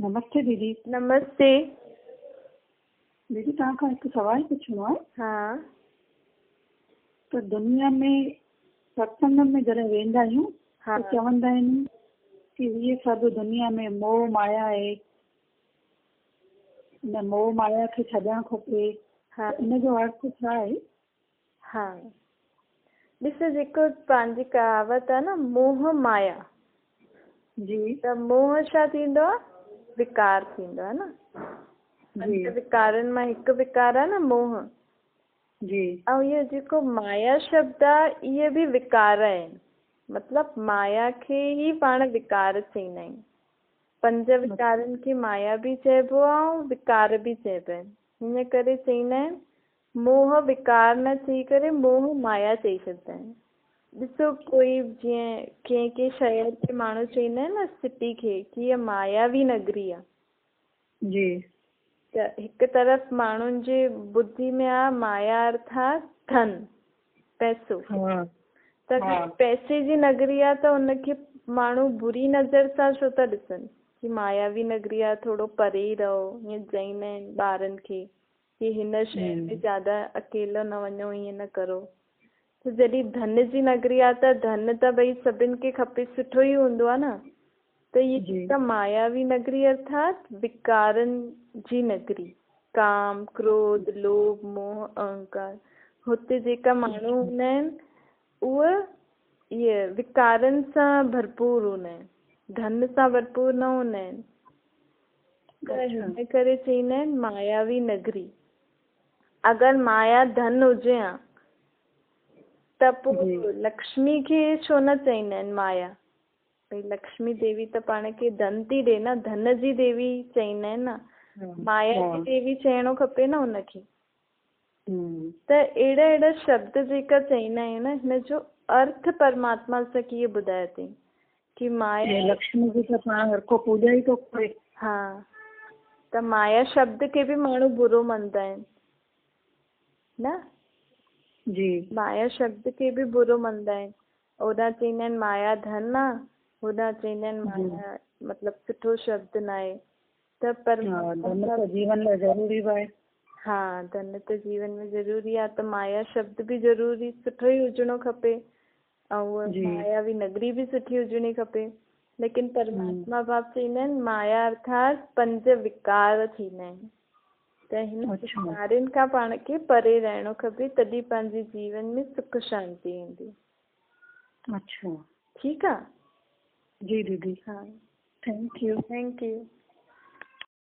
नमस्ते दीदी। नमस्ते। दीदी तव्हां खां हिकु सवाल पुछिणो आहे। हाँ त दुनिया में सत्संग में जॾहिं वेंदा आहियूं हाँ त चवंदा आहिनि कि इहे सभु दुनिया में मोह माया आहे, हिन मोह माया खे छॾणु खपे। हाँ इन जो अर्थ छा आहे? हाँ ॾिस, जेको पंहिंजी कहावत आहे न, मोह माया। जी त मोह छा थींदो आहे? विकार थींदो आहे न। पंज विकारनि मां हिकु विकार आहे न मोह। जी ऐं इहो जेको माया शब्द आहे, इहे बि विकार आहिनि। मतिलब माया खे ई पाण विकार चईंदा आहियूं। पंज विकारनि खे माया बि चइबो आहे ऐं विकार बि चइबा आहिनि। हिन करे चईंदा आहिनि मोह विकार न चई करे मोह माया चई छॾंदा आहिनि। ॾिसो, कोई जीअं कंहिं शहर खे माण्हू चईंदा आहिनि न, सिटी खे, कि हीअ मायावी नगरी आहे। जी त हिकु तरफ़ माण्हुनि जे ॿुधी में आहे माया अर्थात धन, पैसो। त पैसे जी नगरी आहे त उनखे माण्हू बुरी नज़र सां छो था ॾिसनि कि मायावी नगरी आहे, थोरो परे ई रहो। हीअं चईंदा आहिनि ॿारनि खे कि हिन शहर में ज्यादा अकेलो न वञो, ईअं न करो। त जॾहिं धन जी नगरी आहे त धन त भई सभिनि खे खपे, सुठो ई हूंदो आहे न। त ये त मायावी नगरी अर्थात विकारनि जी नगरी, काम, क्रोध, लोभ, मोह, अहंकार। हुते जेका माण्हू हूंदा आहिनि उहे इहे विकारनि सां भरपूर हूंदा आहिनि, धन सां भरपूर न हूंदा आहिनि। त हिन करे चईंदा आहिनि मायावी नगरी। अगरि माया धन हुजे हा त पोइ लक्ष्मी खे छो न चईंदा आहिनि माया? भई लक्ष्मी देवी त पाण खे धन थी ॾे न, धन जी देवी चईंदा आहिनि न। माया जी देवी चइणो खपे न हुनखे। त अहिड़ा अहिड़ा शब्द जेका चईंदा आहियूं न, हिन जो अर्थ परमात्मा सां कीअं ॿुधायो अथई कि माया लक्ष्मी जी त पाण हर को पूॼा ई थो करे। हा, त माया शब्द खे बि माण्हू बुरो मञंदा आहिनि न। जी माया शब्द खे बि बुरो मञंदा आहिनि। ओॾा चईंदा आहिनि माया धन आहे, होॾा चईंदा आहिनि माया मतिलब सुठो शब्द न आहे। त पर धन त जीवन लाइ ज़रूरी आहे। हा, धन त जीवन में ज़रूरी आहे, त माया शब्द बि ज़रूरी सुठो ई हुजणो खपे ऐं उहा मायावी नगरी बि सुठी हुजणी खपे। लेकिन परमात्मा बाप चईंदा आहिनि माया अर्थात पंज विकार थींदा आहिनि। त हिन विकारनि खां पाण खे परे रहणो खपे, तॾहिं पंहिंजे जीवन में सुख शांति ईंदी। अच्छा, ठीकु आहे। जी दीदी। हाँ, थैंक यू। Thank you.